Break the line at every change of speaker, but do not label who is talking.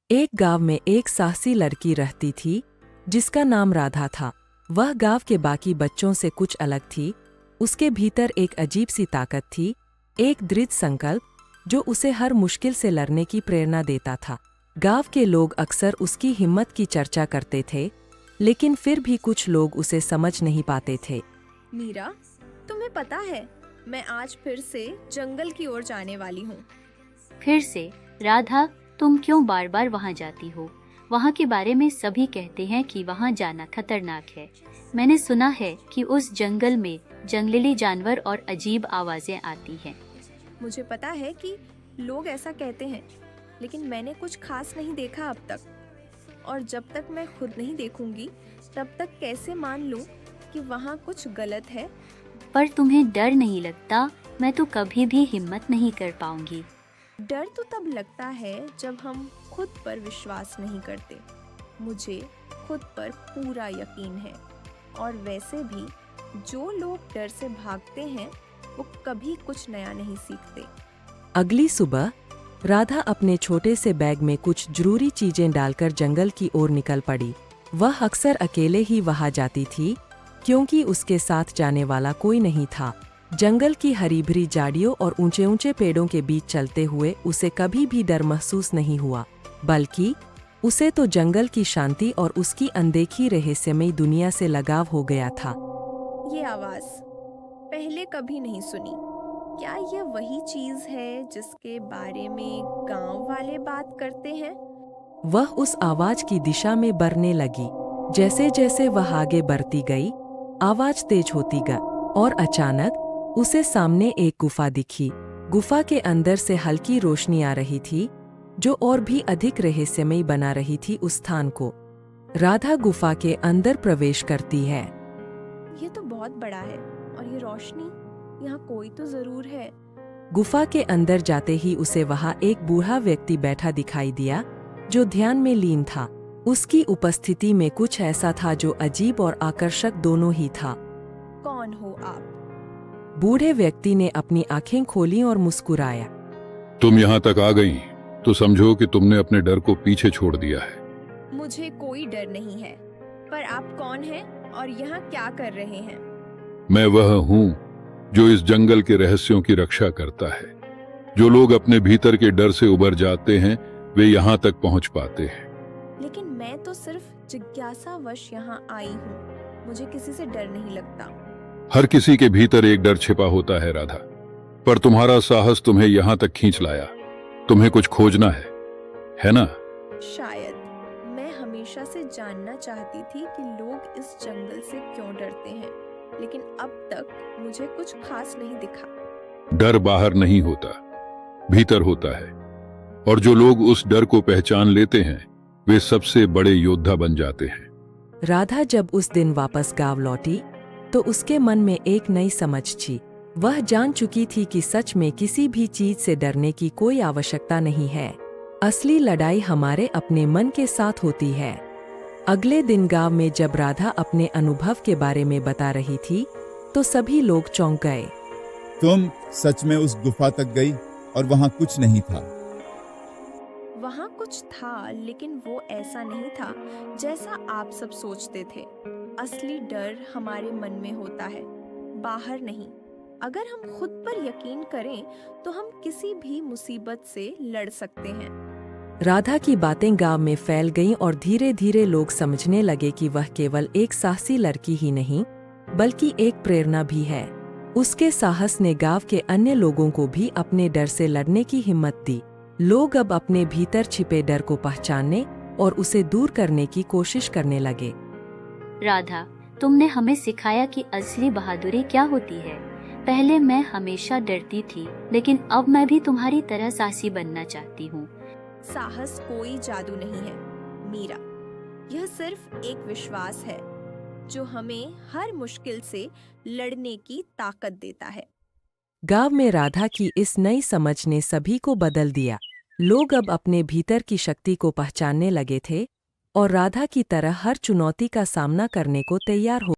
एक गांव में एक साहसी लड़की रहती थी जिसका नाम राधा था। वह गांव के बाकी बच्चों से कुछ अलग थी। उसके भीतर एक अजीब सी ताकत थी, एक दृढ़ संकल्प जो उसे हर मुश्किल से लड़ने की प्रेरणा देता था। गांव के लोग अक्सर उसकी हिम्मत की चर्चा करते थे, लेकिन फिर भी कुछ लोग उसे समझ नहीं पाते थे।
मीरा, तुम्हें पता है मैं आज फिर से जंगल की ओर जाने वाली हूँ।
फिर से? राधा, तुम क्यों बार बार वहाँ जाती हो? वहाँ के बारे में सभी कहते हैं कि वहाँ जाना खतरनाक है। मैंने सुना है कि उस जंगल में जंगली जानवर और अजीब आवाजें आती हैं।
मुझे पता है कि लोग ऐसा कहते हैं, लेकिन मैंने कुछ खास नहीं देखा अब तक। और जब तक मैं खुद नहीं देखूंगी, तब तक कैसे मान लूं कि वहाँ कुछ गलत है?
पर तुम्हें डर नहीं लगता? मैं तो कभी भी हिम्मत नहीं कर पाऊंगी।
डर तो तब लगता है जब हम खुद पर विश्वास नहीं करते। मुझे खुद पर पूरा यकीन है। और वैसे भी जो लोग डर से भागते हैं वो कभी कुछ नया नहीं सीखते।
अगली सुबह राधा अपने छोटे से बैग में कुछ जरूरी चीजें डालकर जंगल की ओर निकल पड़ी। वह अक्सर अकेले ही वहां जाती थी, क्योंकि उसके साथ जाने वाला कोई नहीं था। जंगल की हरी भरी झाड़ियों और ऊंचे ऊंचे पेड़ों के बीच चलते हुए उसे कभी भी डर महसूस नहीं हुआ, बल्कि उसे तो जंगल की शांति और उसकी अनदेखी रहस्यमयी दुनिया से लगाव हो गया था।
ये आवाज पहले कभी नहीं सुनी। क्या ये वही चीज है जिसके बारे में गांव वाले बात करते हैं?
वह उस आवाज की दिशा में बढ़ने लगी। जैसे जैसे वह आगे बढ़ती गई, आवाज तेज होती गई और अचानक उसे सामने एक गुफा दिखी। गुफा के अंदर से हल्की रोशनी आ रही थी, जो और भी अधिक रहस्यमयी बना रही थी उस स्थान को। राधा गुफा के अंदर प्रवेश करती है।
ये तो बहुत बड़ा है, और ये रोशनी, यहाँ कोई तो जरूर है।
गुफा के अंदर जाते ही उसे वहां एक बूढ़ा व्यक्ति बैठा दिखाई दिया, जो ध्यान में लीन था। उसकी उपस्थिति में कुछ ऐसा था जो अजीब और आकर्षक दोनों ही था।
कौन हो आप?
बूढ़े व्यक्ति ने अपनी आंखें खोली और मुस्कुराया।
तुम यहाँ तक आ गई तो समझो कि तुमने अपने डर को पीछे छोड़ दिया है।
मुझे कोई डर नहीं है, पर आप कौन हैं और यहाँ क्या कर रहे हैं?
मैं वह हूँ जो इस जंगल के रहस्यों की रक्षा करता है। जो लोग अपने भीतर के डर से उबर जाते हैं, वे यहाँ तक पहुँच पाते हैं।
लेकिन मैं तो सिर्फ जिज्ञासावश यहाँ आई हूँ। मुझे किसी से डर नहीं लगता।
हर किसी के भीतर एक डर छिपा होता है राधा, पर तुम्हारा साहस तुम्हें यहाँ तक खींच लाया। तुम्हें कुछ खोजना है ना?
शायद। मैं हमेशा से जानना चाहती थी कि लोग इस जंगल से क्यों डरते हैं, लेकिन अब तक मुझे कुछ खास नहीं दिखा।
डर बाहर नहीं होता, भीतर होता है। और जो लोग उस डर को पहचान लेते हैं, वे सबसे बड़े योद्धा बन जाते हैं।
राधा जब उस दिन वापस गांव लौटी, तो उसके मन में एक नई समझ थी। वह जान चुकी थी कि सच में किसी भी चीज से डरने की कोई आवश्यकता नहीं है। असली लड़ाई हमारे अपने मन के साथ होती है। अगले दिन गांव में जब राधा अपने अनुभव के बारे में बता रही थी, तो सभी लोग चौंक गए।
तुम सच में उस गुफा तक गई और वहां कुछ नहीं था?
वहाँ कुछ था, लेकिन वो ऐसा नहीं था जैसा आप सब सोचते थे। असली डर हमारे मन में होता है, बाहर नहीं। अगर हम खुद पर यकीन करें तो हम किसी भी मुसीबत से लड़ सकते हैं।
राधा की बातें गांव में फैल गईं और धीरे धीरे लोग समझने लगे कि वह केवल एक साहसी लड़की ही नहीं, बल्कि एक प्रेरणा भी है। उसके साहस ने गांव के अन्य लोगों को भी अपने डर से लड़ने की हिम्मत दी। लोग अब अपने भीतर छिपे डर को पहचानने और उसे दूर करने की कोशिश करने लगे।
राधा, तुमने हमें सिखाया कि असली बहादुरी क्या होती है। पहले मैं हमेशा डरती थी, लेकिन अब मैं भी तुम्हारी तरह साहसी बनना चाहती हूँ।
साहस कोई जादू नहीं है मीरा, यह सिर्फ एक विश्वास है जो हमें हर मुश्किल से लड़ने की ताकत देता है।
गांव में राधा की इस नई समझ ने सभी को बदल दिया। लोग अब अपने भीतर की शक्ति को पहचानने लगे थे और राधा की तरह हर चुनौती का सामना करने को तैयार हो